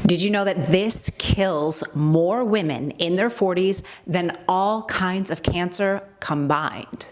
Did you know that this kills more women in their 40s than all kinds of cancer combined?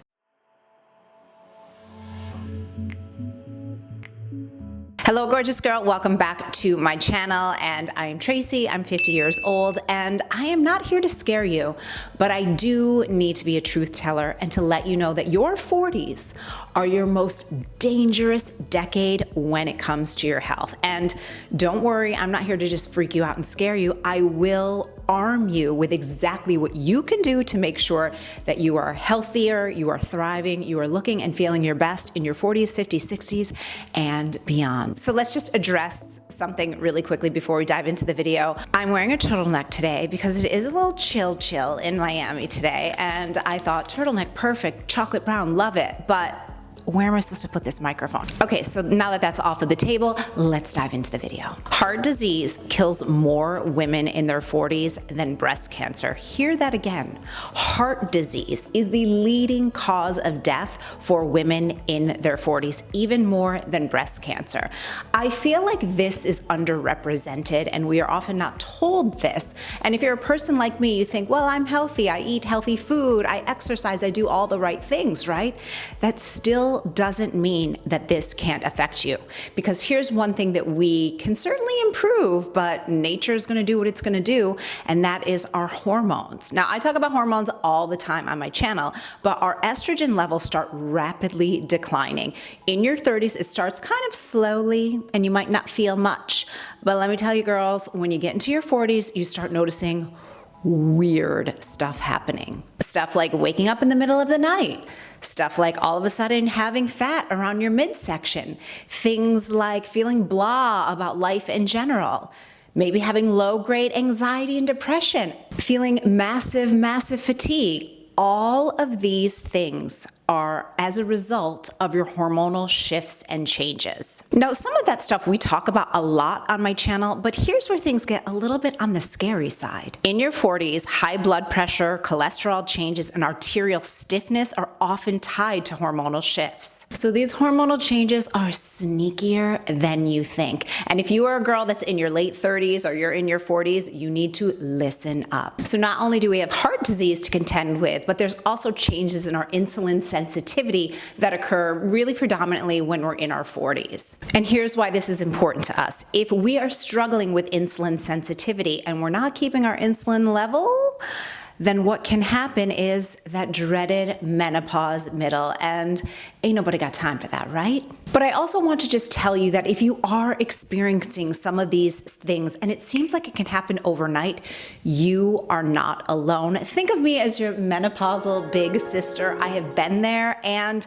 Hello, gorgeous girl. Welcome back to my channel. And I'm Tracy. I'm 50 years old, and I am not here to scare you, but I do need to be a truth teller and to let you know that your 40s are your most dangerous decade when it comes to your health. And don't worry, I'm not here to just freak you out and scare you. I will arm you with exactly what you can do to make sure that you are healthier, you are thriving, you are looking and feeling your best in your 40s, 50s, 60s, and beyond. So let's just address something really quickly before we dive into the video. I'm wearing a turtleneck today because it is a little chill in Miami today, and I thought turtleneck, perfect, chocolate brown, love it, but where am I supposed to put this microphone? Okay, so now that that's off of the table, let's dive into the video. Heart disease kills more women in their 40s than breast cancer. Hear that again. Heart disease is the leading cause of death for women in their 40s, even more than breast cancer. I feel like this is underrepresented, and we are often not told this. And if you're a person like me, you think, well, I'm healthy, I eat healthy food, I exercise, I do all the right things, right? That still doesn't mean that this can't affect you. Because here's one thing that we can certainly improve, but nature is going to do what it's going to do, and that is our hormones. Now, I talk about hormones all the time on my channel, but our estrogen levels start rapidly declining. In your 30s, it starts kind of slowly, and you might not feel much. But let me tell you, girls, when you get into your 40s, you start noticing weird stuff happening. Stuff like waking up in the middle of the night. Stuff like all of a sudden having fat around your midsection. Things like feeling blah about life in general. Maybe having low-grade anxiety and depression. Feeling massive fatigue. All of these things are as a result of your hormonal shifts and changes. Now, some of that stuff we talk about a lot on my channel, but here's where things get a little bit on the scary side. In your 40s, high blood pressure, cholesterol changes, and arterial stiffness are often tied to hormonal shifts. So these hormonal changes are sneakier than you think. And if you are a girl that's in your late 30s or you're in your 40s, you need to listen up. So not only do we have heart disease to contend with, but there's also changes in our insulin sensitivity that occur really predominantly when we're in our 40s. And here's why this is important to us. If we are struggling with insulin sensitivity and we're not keeping our insulin level, then what can happen is that dreaded menopause middle, and ain't nobody got time for that, right? But I also want to just tell you that if you are experiencing some of these things and it seems like it can happen overnight, you are not alone. Think of me as your menopausal big sister. I have been there, and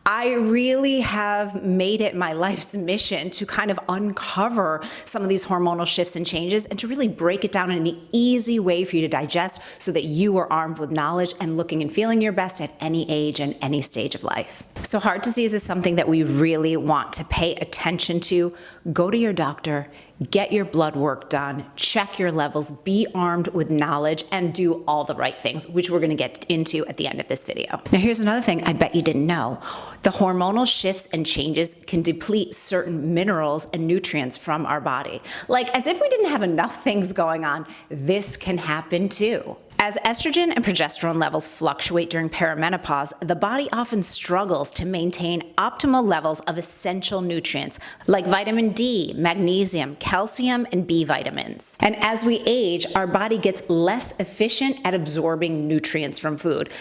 I really have made it my life's mission to kind of uncover some of these hormonal shifts and changes and to really break it down in an easy way for you to digest so that you are armed with knowledge and looking and feeling your best at any age and any stage of life. So heart disease is something that we really want to pay attention to. Go to your doctor, get your blood work done, check your levels, be armed with knowledge, and do all the right things, which we're going to get into at the end of this video. Now, here's another thing I bet you didn't know. The hormonal shifts and changes can deplete certain minerals and nutrients from our body. Like, as if we didn't have enough things going on, this can happen too. As estrogen and progesterone levels fluctuate during perimenopause, the body often struggles to maintain optimal levels of essential nutrients like vitamin D, magnesium, calcium, and B vitamins. And as we age, our body gets less efficient at absorbing nutrients from food.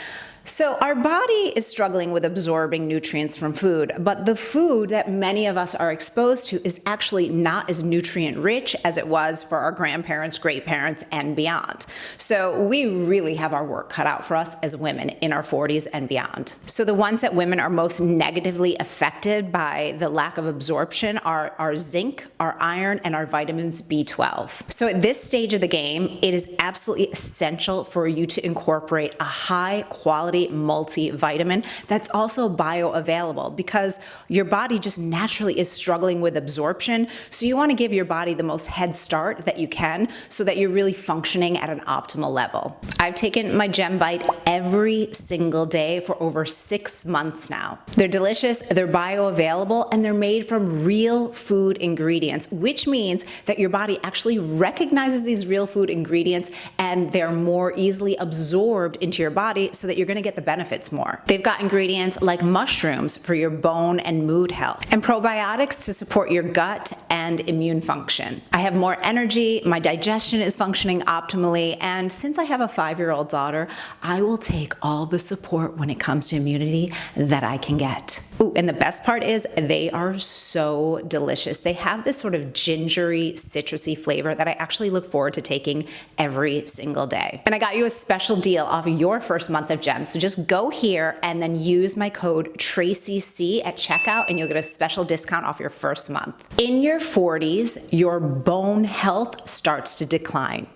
So our body is struggling with absorbing nutrients from food, but the food that many of us are exposed to is actually not as nutrient rich as it was for our grandparents, great parents, and beyond. So we really have our work cut out for us as women in our 40s and beyond. So the ones that women are most negatively affected by the lack of absorption are our zinc, our iron, and our vitamins B12. So at this stage of the game, it is absolutely essential for you to incorporate a high quality quality multivitamin that's also bioavailable, because your body just naturally is struggling with absorption. So you want to give your body the most head start that you can so that you're really functioning at an optimal level. I've taken my Gem Bite every single day for over 6 months now. They're delicious, they're bioavailable, and they're made from real food ingredients, which means that your body actually recognizes these real food ingredients and they're more easily absorbed into your body so that you're gonna get the benefits more. They've got ingredients like mushrooms for your bone and mood health, and probiotics to support your gut and immune function. I have more energy, my digestion is functioning optimally, and since I have a 5-year-old daughter, I will take all the support when it comes to immunity that I can get. Ooh, and the best part is they are so delicious. They have this sort of gingery, citrusy flavor that I actually look forward to taking every single day. And I got you a special deal off of your first month of Gem. So just go here and then use my code TracyC at checkout and you'll get a special discount off your first month. In your 40s, your bone health starts to decline.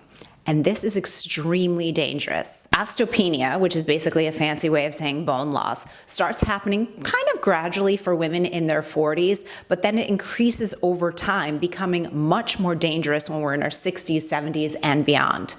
And this is extremely dangerous. Osteopenia, which is basically a fancy way of saying bone loss, starts happening kind of gradually for women in their 40s, but then it increases over time, becoming much more dangerous when we're in our 60s, 70s, and beyond.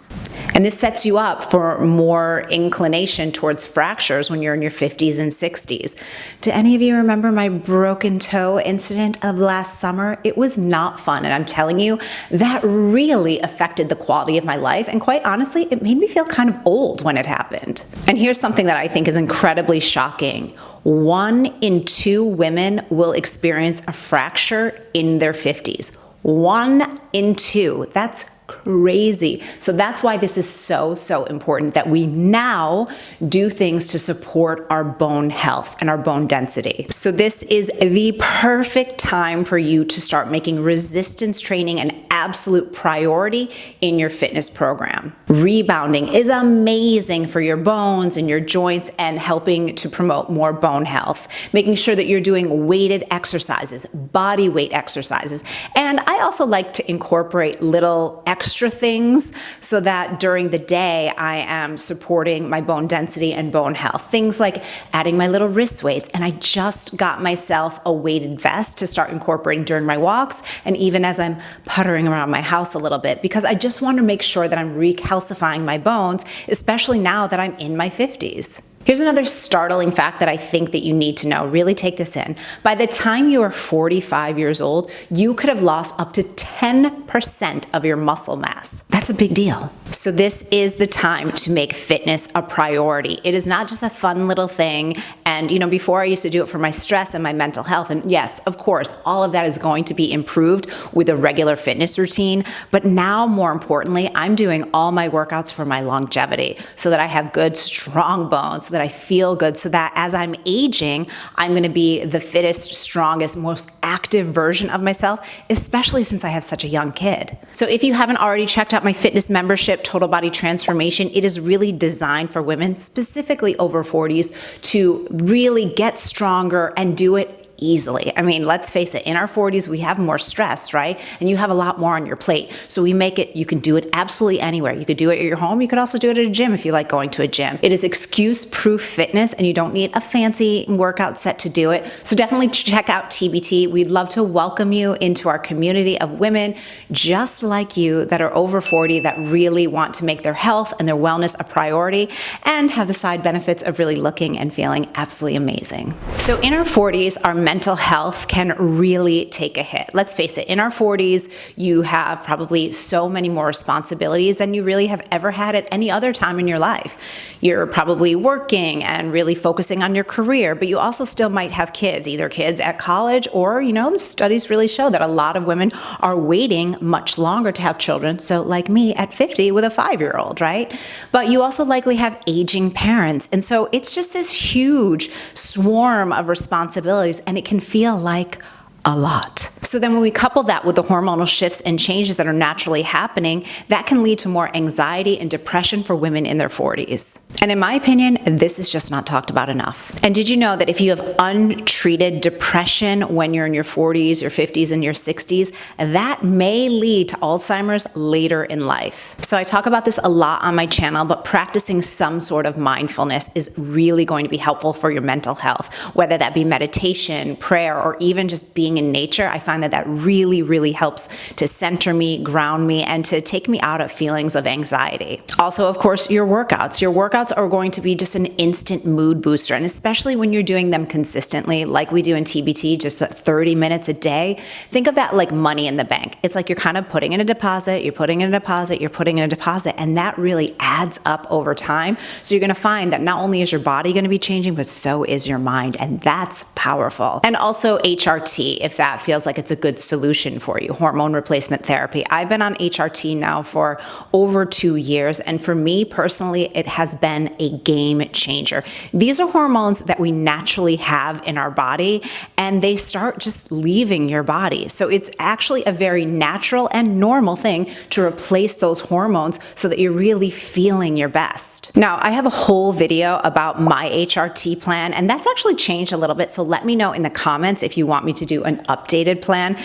And this sets you up for more inclination towards fractures when you're in your 50s and 60s. Do any of you remember my broken toe incident of last summer? It was not fun, and I'm telling you, that really affected the quality of my life. And quite honestly, it made me feel kind of old when it happened. And here's something that I think is incredibly shocking. 1 in 2 women will experience a fracture in their 50s. 1 in 2. That's crazy. So that's why this is so important that we now do things to support our bone health and our bone density. So this is the perfect time for you to start making resistance training an absolute priority in your fitness program. Rebounding is amazing for your bones and your joints and helping to promote more bone health. Making sure that you're doing weighted exercises, body weight exercises. And I also like to incorporate little extra things so that during the day I am supporting my bone density and bone health. Things like adding my little wrist weights, and I just got myself a weighted vest to start incorporating during my walks and even as I'm puttering around my house a little bit, because I just want to make sure that I'm recalcifying my bones, especially now that I'm in my 50s. Here's another startling fact that I think that you need to know. Really take this in. By the time you are 45 years old, you could have lost up to 10% of your muscle mass. That's a big deal. So this is the time to make fitness a priority. It is not just a fun little thing. And before I used to do it for my stress and my mental health. And yes, of course, all of that is going to be improved with a regular fitness routine. But now, more importantly, I'm doing all my workouts for my longevity so that I have good, strong bones, so that I feel good, so that as I'm aging, I'm going to be the fittest, strongest, most active version of myself, especially since I have such a young kid. So if you haven't already checked out my fitness membership, Total Body Transformation, it is really designed for women, specifically over 40s, to really get stronger and do it easily. I mean, let's face it, in our 40s, we have more stress, right? And you have a lot more on your plate. So we make it, you can do it absolutely anywhere. You could do it at your home. You could also do it at a gym if you like going to a gym. It is excuse-proof fitness, and you don't need a fancy workout set to do it. So definitely check out TBT. We'd love to welcome you into our community of women just like you that are over 40 that really want to make their health and their wellness a priority and have the side benefits of really looking and feeling absolutely amazing. So in our 40s, our mental health can really take a hit. Let's face it, in our 40s, you have probably so many more responsibilities than you really have ever had at any other time in your life. You're probably working and really focusing on your career, but you also still might have kids, either kids at college or, the studies really show that a lot of women are waiting much longer to have children. So like me at 50 with a 5-year-old, right? But you also likely have aging parents. And so it's just this huge swarm of responsibilities, and it can feel like a lot. So then when we couple that with the hormonal shifts and changes that are naturally happening, that can lead to more anxiety and depression for women in their 40s. And in my opinion, this is just not talked about enough. And did you know that if you have untreated depression when you're in your 40s, your 50s, and your 60s, that may lead to Alzheimer's later in life? So I talk about this a lot on my channel, but practicing some sort of mindfulness is really going to be helpful for your mental health, whether that be meditation, prayer, or even just being in nature. I find that really, really helps to center me, ground me, and to take me out of feelings of anxiety. Also, of course, your workouts. Your workouts are going to be just an instant mood booster, and especially when you're doing them consistently, like we do in TBT, just 30 minutes a day. Think of that like money in the bank. It's like you're kind of putting in a deposit, you're putting in a deposit, you're putting in a deposit, and that really adds up over time. So you're going to find that not only is your body going to be changing, but so is your mind, and that's powerful. And also HRT, if that feels like it's a good solution for you, hormone replacement therapy. I've been on HRT now for over 2 years, and for me personally, it has been a game changer. These are hormones that we naturally have in our body, and they start just leaving your body. So it's actually a very natural and normal thing to replace those hormones so that you're really feeling your best. Now, I have a whole video about my HRT plan, and that's actually changed a little bit, so let me know in the comments if you want me to do an updated plan.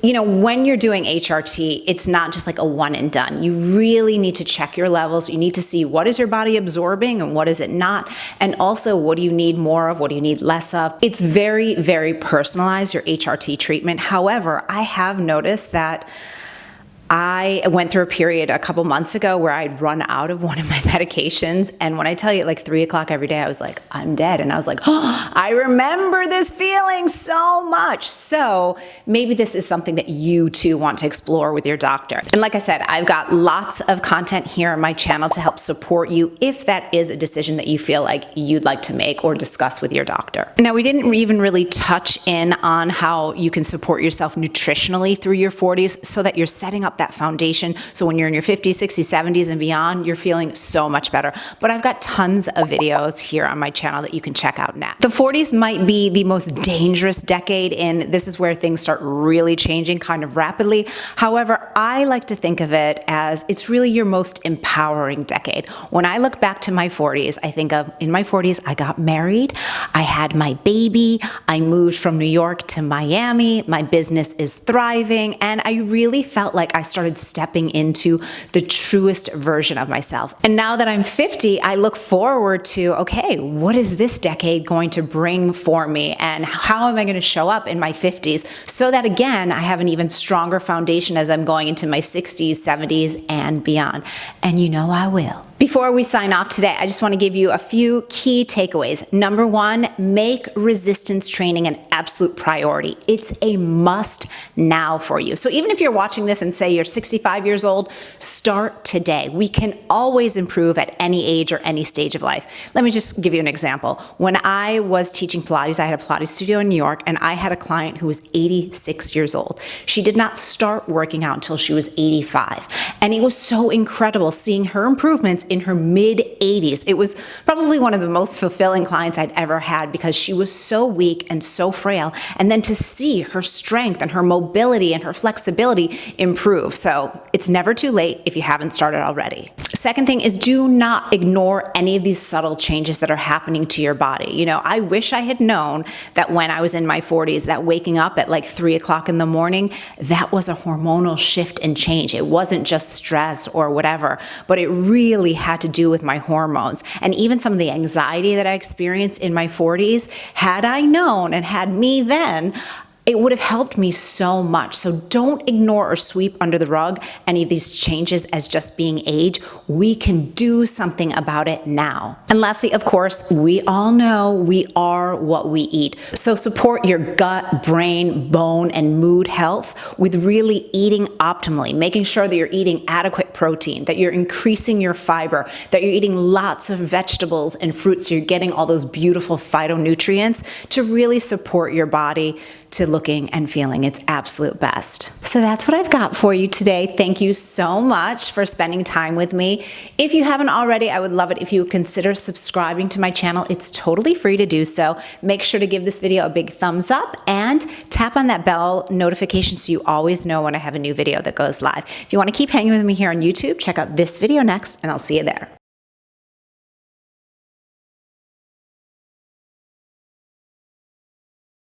You know, when you're doing HRT, it's not just like a one and done. You really need to check your levels. You need to see what is your body absorbing and what is it not, and also what do you need more of, what do you need less of. It's very, very personalized, your HRT treatment. However, I have noticed that I went through a period a couple months ago where I'd run out of one of my medications. And when I tell you at like 3 o'clock every day, I was like, I'm dead. And I was like, oh, I remember this feeling so much. So maybe this is something that you too want to explore with your doctor. And like I said, I've got lots of content here on my channel to help support you if that is a decision that you feel like you'd like to make or discuss with your doctor. Now, we didn't even really touch in on how you can support yourself nutritionally through your 40s so that you're setting up that foundation. So when you're in your 50s, 60s, 70s, and beyond, you're feeling so much better. But I've got tons of videos here on my channel that you can check out now. The 40s might be the most dangerous decade, and this is where things start really changing kind of rapidly. However, I like to think of it as it's really your most empowering decade. When I look back to my 40s, I think of in my 40s, I got married, I had my baby, I moved from New York to Miami, my business is thriving, and I really felt like I started stepping into the truest version of myself. And now that I'm 50, I look forward to, okay, what is this decade going to bring for me? And how am I going to show up in my 50s so that, again, I have an even stronger foundation as I'm going into my 60s, 70s, and beyond. And you know I will. Before we sign off today, I just want to give you a few key takeaways. Number one, make resistance training an absolute priority. It's a must now for you. So even if you're watching this and say you're 65 years old, start today. We can always improve at any age or any stage of life. Let me just give you an example. When I was teaching Pilates, I had a Pilates studio in New York, and I had a client who was 86 years old. She did not start working out until she was 85. And it was so incredible seeing her improvements in her mid-80s. It was probably one of the most fulfilling clients I'd ever had because she was so weak and so frail. And then to see her strength and her mobility and her flexibility improve. So it's never too late if you haven't started already. Second thing is, do not ignore any of these subtle changes that are happening to your body. You know, I wish I had known that when I was in my 40s, that waking up at like 3 o'clock in the morning, that was a hormonal shift and change. It wasn't just stress or whatever, but it really had to do with my hormones. And even some of the anxiety that I experienced in my 40s, had I known and had me then, it would have helped me so much. So don't ignore or sweep under the rug any of these changes as just being age. We can do something about it now. And lastly, of course, we all know we are what we eat. So support your gut, brain, bone, and mood health with really eating optimally, making sure that you're eating adequate protein, that you're increasing your fiber, that you're eating lots of vegetables and fruits, so you're getting all those beautiful phytonutrients to really support your body to looking and feeling its absolute best. So that's what I've got for you today. Thank you so much for spending time with me. If you haven't already, I would love it if you would consider subscribing to my channel. It's totally free to do so. Make sure to give this video a big thumbs up and tap on that bell notification so you always know when I have a new video that goes live. If you want to keep hanging with me here on YouTube, check out this video next, and I'll see you there.